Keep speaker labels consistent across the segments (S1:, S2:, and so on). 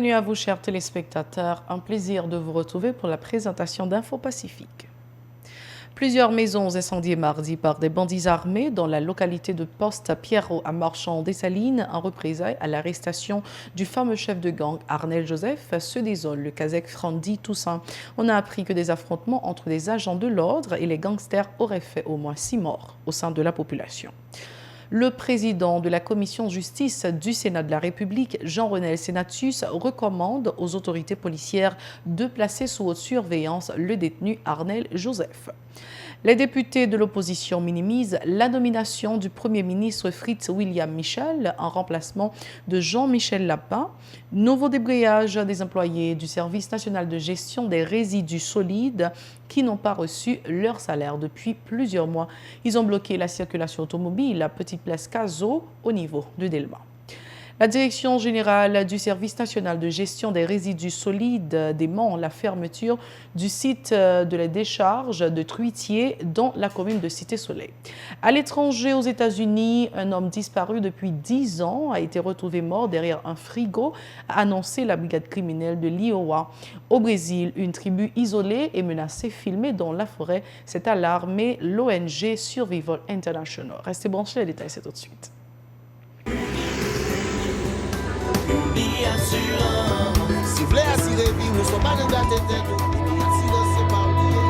S1: Bienvenue à vous, chers téléspectateurs. Un plaisir de vous retrouver pour la présentation d'Info Pacifique. Plusieurs maisons incendiées mardi par des bandits armés dans la localité de Poste-Pierrot à Marchand-des-Salines en représailles à l'arrestation du fameux chef de gang Arnel Joseph se désole le Kazakh Frandy Toussaint. On a appris que des affrontements entre des agents de l'ordre et les gangsters auraient fait au moins 6 morts au sein de la population. Le président de la commission justice du Sénat de la République, Jean-Renel Sénatus, recommande aux autorités policières de placer sous haute surveillance le détenu Arnel Joseph. Les députés de l'opposition minimisent la nomination du Premier ministre Fritz William Michel en remplacement de Jean-Michel Lapin. Nouveau débrayage des employés du Service national de gestion des résidus solides qui n'ont pas reçu leur salaire depuis plusieurs mois. Ils ont bloqué la circulation automobile à Petite Place Cazaux au niveau de Delma. La Direction générale du Service national de gestion des résidus solides dément la fermeture du site de la décharge de Truitier dans la commune de Cité-Soleil. À l'étranger, aux États-Unis, un homme disparu depuis 10 ans a été retrouvé mort derrière un frigo, a annoncé la brigade criminelle de l'Iowa. Au Brésil, une tribu isolée et menacée filmée dans la forêt s'est alarmée l'ONG Survival International. Restez branchés, les détails c'est tout de suite.
S2: Si vous voulez assurer vie, nous ne sommes pas de gâter tête. Assurance, c'est pas
S3: oublié.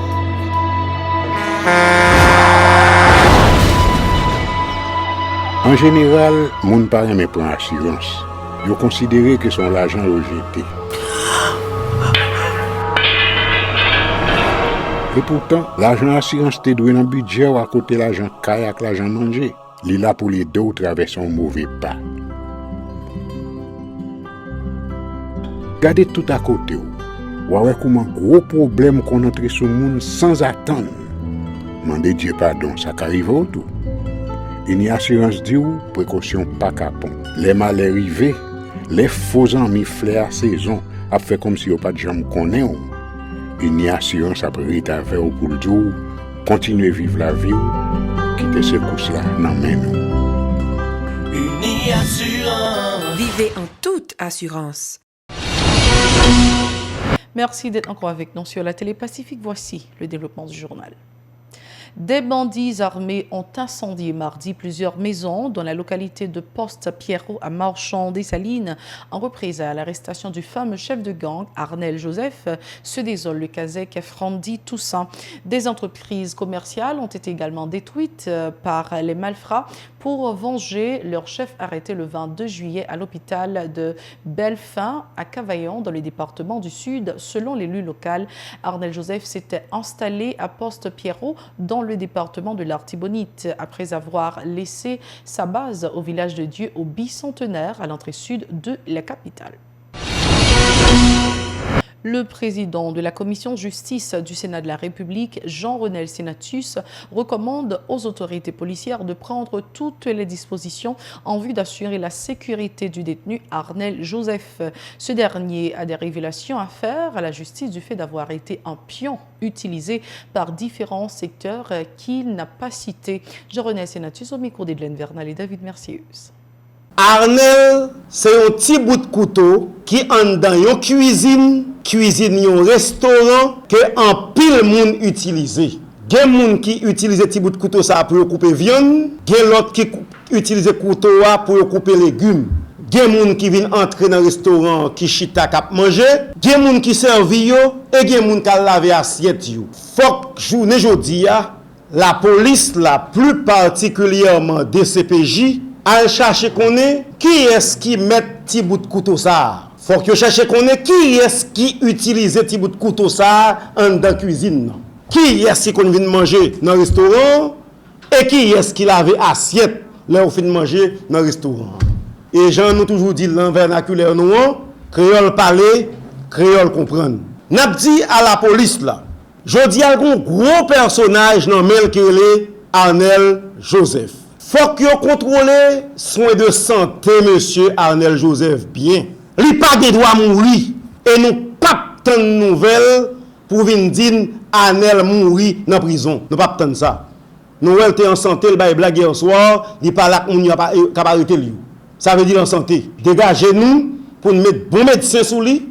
S3: En général, moun pa reme prend assurance. Yo considéré que son l'argent rejeté. Et pourtant, l'argent assurance te doué dans budget ou à côté l'argent kayak, l'argent manger. Li là pour les deux traverser un mauvais pas. Gardez tout à côté. Ou ouais comment gros problème qu'on entre sur le monde sans attendre. Mandez Dieu pardon, ça arrive au tout. Une assurance dit ou précaution pas capon. Les malheurs arrivés, les faux amis flair saison a fait comme si on pas de jambe connaît. Une assurance après ta faire pour le jour, continuer vivre la vie, quitter ce coup là dans main nous.
S4: Une assurance.
S5: Vivez en toute assurance.
S1: Merci d'être encore avec nous sur la télé Pacifique. Voici le développement du journal. Des bandits armés ont incendié mardi plusieurs maisons dans la localité de Poste-Pierrot à Marchand-des-Salines en représailles à l'arrestation du fameux chef de gang Arnel Joseph, se désole le Kazakh Frandy Toussaint. Des entreprises commerciales ont été également détruites par les malfrats pour venger leur chef arrêté le 22 juillet à l'hôpital de Bellefin à Cavaillon dans le département du Sud. Selon l'élu local, Arnel Joseph s'était installé à Poste-Pierrot dans le département de l'Artibonite après avoir laissé sa base au village de Dieu au bicentenaire à l'entrée sud de la capitale. Le président de la commission justice du Sénat de la République, Jean-Renel Sénatus, recommande aux autorités policières de prendre toutes les dispositions en vue d'assurer la sécurité du détenu Arnel Joseph. Ce dernier a des révélations à faire à la justice du fait d'avoir été un pion utilisé par différents secteurs qu'il n'a pas cités. Jean-Renel Sénatus au micro d'Edlène Vernal et David Mercieuse.
S2: Arnel, c'est un petit bout de couteau qui en dans une cuisine un restaurant que en pile monde utilisé. Gen moun qui utilise petit bout de couteau ça pour couper viande, gen l'autre qui utilise couteau pour couper légumes. Gen moun qui vient entrer dans restaurant qui chita k'ap manger, gen moun qui servi yo et gen moun qui laver assiette yo. Faut journée jodi a la police la plus particulièrement DCPJ al chercher connaît qui est-ce qui met petit bout de couteau ça. Faut que chercher connaît qui est-ce qui utilise petit bout de couteau ça en dans cuisine. Qui est-ce qui vient manger dans le restaurant et qui est-ce qui lave assiette là où fin manger dans le restaurant. Et Jean nous toujours dit dans vernaculaire nous créole parler, créole comprendre. N'a dit à la police là. Jodi a un gros personnage dans mel qui est Arnel Joseph. Faut que contrôler soins de santé monsieur Arnel Joseph bien. Li pas de droit mourir et nous pas tant de nouvelles pour venir dire Arnel mourir dans prison. Nous pas tant ça. Nous était en santé le bail blague hier soir, il pas là on y a pas arrêté lui. Ça veut dire en santé. Dégagez nous pour nous mettre bon médecin sous lui,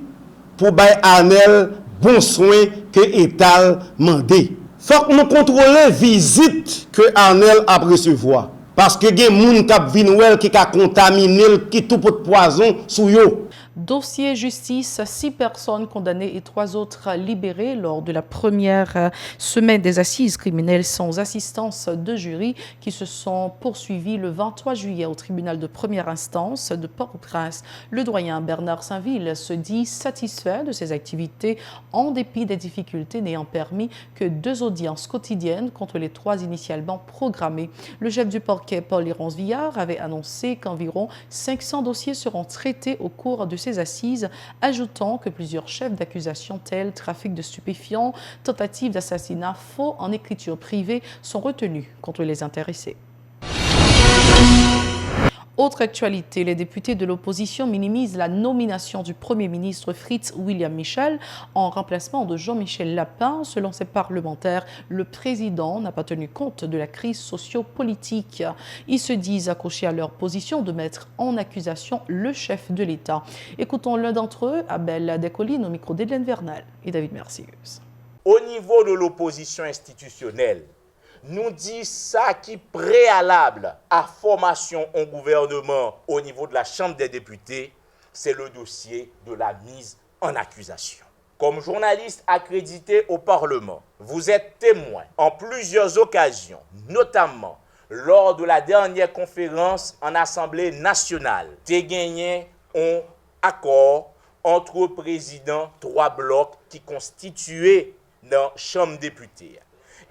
S2: pour bailler Arnel bon soin que l'État mandé. Faut que nous contrôlions visite que Arnel a recevoir. Parce que il y a des gens qui ont contaminé, qui tout pour poison sous yo.
S1: Dossier justice, 6 personnes condamnées et 3 autres libérées lors de la première semaine des assises criminelles sans assistance de jury qui se sont poursuivies le 23 juillet au tribunal de première instance de Port-au-Prince. Le doyen Bernard Saint-Ville se dit satisfait de ces activités en dépit des difficultés n'ayant permis que 2 audiences quotidiennes contre les 3 initialement programmées. Le chef du parquet Paul-Léronce Villard avait annoncé qu'environ 500 dossiers seront traités au cours de ces assises, ajoutant que plusieurs chefs d'accusation tels trafic de stupéfiants, tentative d'assassinat, faux en écriture privée sont retenus contre les intéressés. Autre actualité, les députés de l'opposition minimisent la nomination du Premier ministre Fritz William Michel en remplacement de Jean-Michel Lapin. Selon ces parlementaires, le président n'a pas tenu compte de la crise socio-politique. Ils se disent accrochés à leur position de mettre en accusation le chef de l'État. Écoutons l'un d'entre eux, Abel Descollines, au micro d'Hélène Vernal et David Mercius.
S6: Au niveau de l'opposition institutionnelle, nous dit ça qui est préalable à formation en gouvernement au niveau de la Chambre des députés, c'est le dossier de la mise en accusation. Comme journaliste accrédité au Parlement, vous êtes témoin en plusieurs occasions, notamment lors de la dernière conférence en Assemblée nationale. T'es gagné un accord entre présidents 3 blocs qui constituaient dans la Chambre des députés.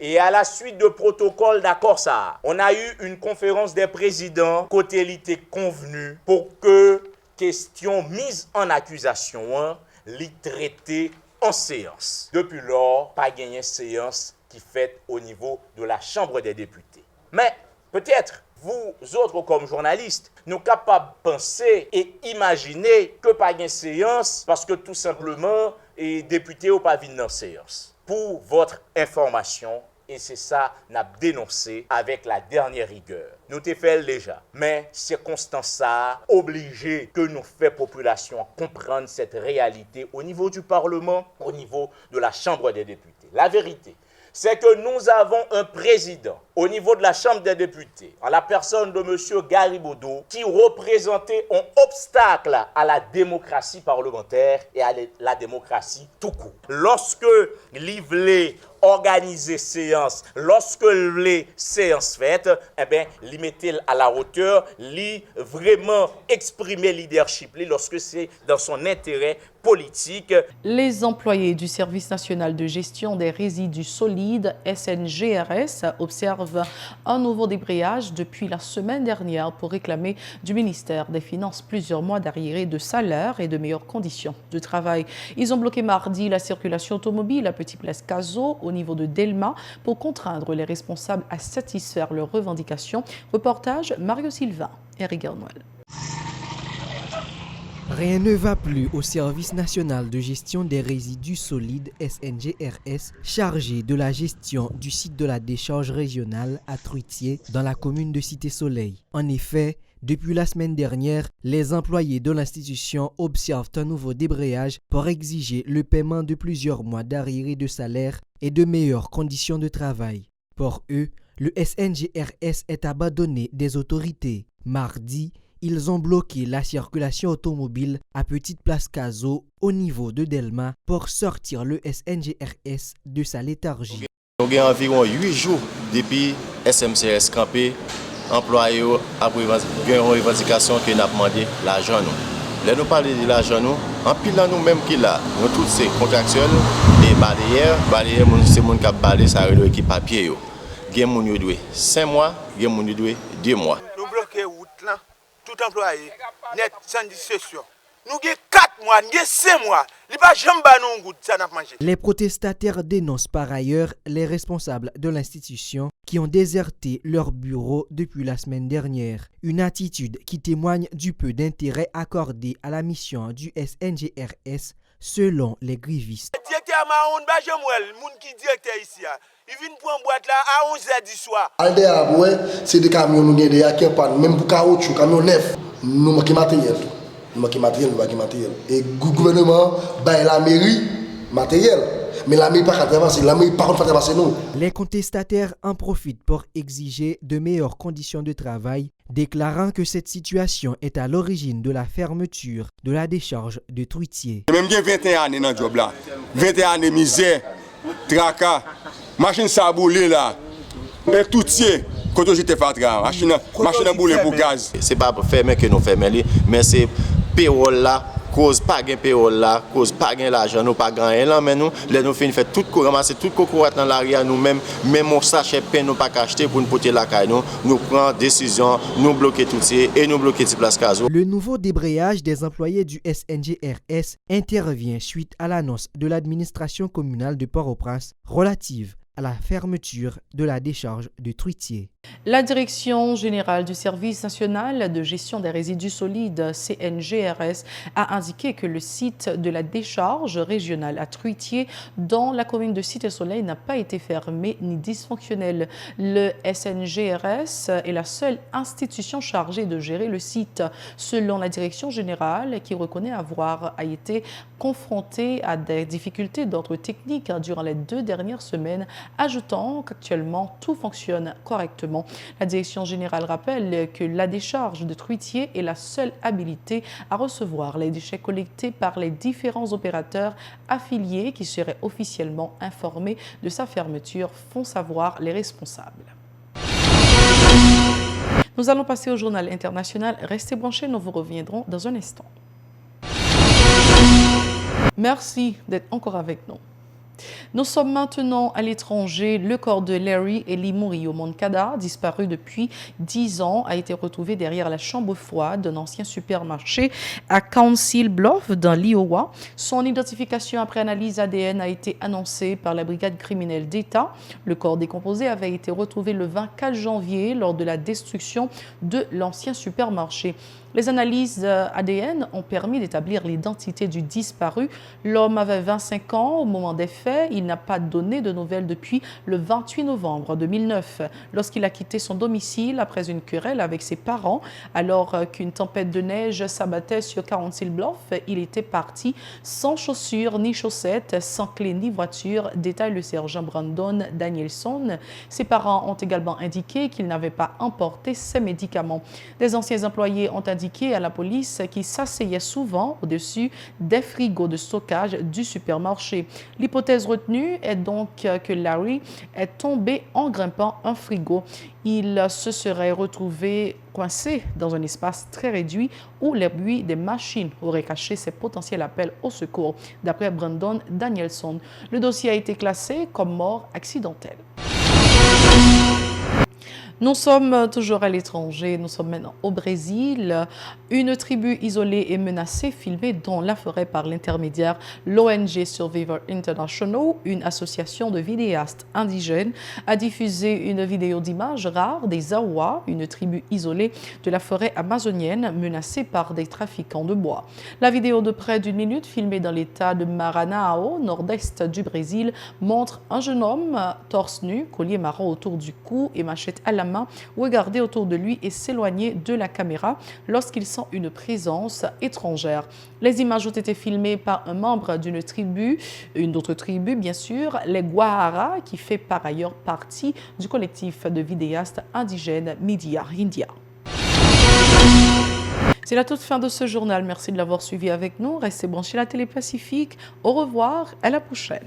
S6: Et à la suite de protocole d'accord ça, on a eu une conférence des présidents côté l'été convenu pour que question mise en accusation li traité en séance. Depuis lors, pas gagné séance qui fait au niveau de la Chambre des députés. Mais peut-être vous autres comme journalistes, nous capables de penser et imaginer que pas gagné séance parce que tout simplement les députés n'ont pas vu dans séance. Pour votre information, et c'est ça n'a dénoncé avec la dernière rigueur. Nous t'ai fait déjà, mais circonstance ça obligé que nous fait population comprendre cette réalité au niveau du Parlement, au niveau de la Chambre des députés. La vérité, c'est que nous avons un président au niveau de la Chambre des députés, en la personne de M. Garibodo, qui représentait un obstacle à la démocratie parlementaire et à la démocratie tout court. Lorsque l'Ivlé organiser séance, lorsque les séances faites, eh bien, li mettait à la hauteur, li vraiment exprimer leadership, lorsque c'est dans son intérêt politique.
S1: Les employés du Service national de gestion des résidus solides, SNGRS, observent un nouveau débrayage depuis la semaine dernière pour réclamer du ministère des Finances plusieurs mois d'arriérés de salaire et de meilleures conditions de travail. Ils ont bloqué mardi la circulation automobile à Petit Place Cazo au niveau de Delma pour contraindre les responsables à satisfaire leurs revendications. Reportage Mario Sylvain et Eric Noël.
S7: Rien ne va plus au Service national de gestion des résidus solides SNGRS chargé de la gestion du site de la décharge régionale à Truitier dans la commune de Cité-Soleil. En effet, depuis la semaine dernière, les employés de l'institution observent un nouveau débrayage pour exiger le paiement de plusieurs mois d'arriérés de salaire et de meilleures conditions de travail. Pour eux, le SNGRS est abandonné des autorités. Mardi, ils ont bloqué la circulation automobile à Petite Place Cazo au niveau de Delma pour sortir le SNGRS de sa léthargie.
S8: Nous avons environ 8 jours depuis SMCS campé. Employés après une revendication que nous avons demandé l'argent. Là nous parlons de l'argent, en pile nous-mêmes qui là, nous tous ces contractuels, les balayeurs, c'est les gens qui ont balayé ça qui papier. Il y a des gens qui ont 5 mois, il y a des gens qui ont 2 mois.
S9: Nous bloquons route là, tout employé, net sans discussion. Nous avons 4 mois, nous avons 5 mois.
S7: Les protestataires dénoncent par ailleurs les responsables de l'institution qui ont déserté leur bureau depuis la semaine dernière. Une attitude qui témoigne du peu d'intérêt accordé à la mission du SNGRS selon les grévistes.
S9: Il vient pour une boîte là à 11h du soir.
S10: Alde aboué, c'est des camions nous gagnent des qui pas même pour caoutchouc, camion neuf, nous manquons matériel. nous manquons matériel, nous manquons matériel. Et le gouvernement baille la mairie matériel. Mais la mairie pas traverser, la mairie par contre pas traverser nous.
S7: Les contestataires en profitent pour exiger de meilleures conditions de travail, déclarant que cette situation est à l'origine de la fermeture de la décharge de Truitier.
S11: Même j'ai 21 années dans le job là. 21 années misère, tracas, machine saboulée là. Mais tout c'est quand j'étais fatra, machine boulée pour gaz.
S8: C'est pas pour fermer que nous fermons, mais c'est payroll là. Cause pas gain payroll là, cause pas gain l'argent, nous pas gagner là, mais nous fin fait tout ramasser tout coco dans l'arrière nous même on sachet pain nous pas acheter pour nous porter la caille nous prend décision, nous bloquer tout ça et nous bloquer cette place caso.
S7: Le nouveau débrayage des employés du SNGRS intervient suite à l'annonce de l'administration communale de Port-au-Prince relative à la fermeture de la décharge de Truitier.
S1: La Direction générale du Service national de gestion des résidus solides, CNGRS, a indiqué que le site de la décharge régionale à Truitier, dans la commune de Cité-Soleil, n'a pas été fermé ni dysfonctionnel. Le SNGRS est la seule institution chargée de gérer le site, selon la Direction générale, qui reconnaît avoir été confrontée à des difficultés d'ordre technique durant les 2 dernières semaines, ajoutant qu'actuellement tout fonctionne correctement. La Direction générale rappelle que la décharge de Truitier est la seule habilitée à recevoir les déchets collectés par les différents opérateurs affiliés qui seraient officiellement informés de sa fermeture, font savoir les responsables. Nous allons passer au journal international. Restez branchés, nous vous reviendrons dans un instant. Merci d'être encore avec nous. Nous sommes maintenant à l'étranger. Le corps de Larry Eli Murillo Moncada, disparu depuis 10 ans, a été retrouvé derrière la chambre froide d'un ancien supermarché à Council Bluff, dans l'Iowa. Son identification après analyse ADN a été annoncée par la brigade criminelle d'État. Le corps décomposé avait été retrouvé le 24 janvier lors de la destruction de l'ancien supermarché. Les analyses ADN ont permis d'établir l'identité du disparu. L'homme avait 25 ans au moment des faits. Il n'a pas donné de nouvelles depuis le 28 novembre 2009, lorsqu'il a quitté son domicile après une querelle avec ses parents. Alors qu'une tempête de neige s'abattait sur Council Bluff, il était parti sans chaussures ni chaussettes, sans clé ni voiture, détaille le sergent Brandon Danielson. Ses parents ont également indiqué qu'il n'avait pas emporté ses médicaments. Des anciens employés ont indiqué à la police qu'il s'asseyait souvent au-dessus des frigos de stockage du supermarché. L'hypothèse retenue est donc que Larry est tombé en grimpant un frigo. Il se serait retrouvé coincé dans un espace très réduit où les bruits des machines auraient caché ses potentiels appels au secours, d'après Brandon Danielson. Le dossier a été classé comme mort accidentelle. Nous sommes toujours à l'étranger, nous sommes maintenant au Brésil. Une tribu isolée est menacée, filmée dans la forêt par l'intermédiaire l'ONG Survivor International, une association de vidéastes indigènes, a diffusé une vidéo d'images rares des Awa, une tribu isolée de la forêt amazonienne menacée par des trafiquants de bois. La vidéo de près d'1 minute, filmée dans l'état de Maranhão, nord-est du Brésil, montre un jeune homme torse nu, collier marron autour du cou et machette à la main, regarder autour de lui et s'éloigner de la caméra lorsqu'il sent une présence étrangère. Les images ont été filmées par un membre d'une tribu, une autre tribu bien sûr, les Guahara, qui fait par ailleurs partie du collectif de vidéastes indigènes Media India. C'est la toute fin de ce journal. Merci de l'avoir suivi avec nous. Restez branchés à la Télé Pacifique. Au revoir, à la prochaine.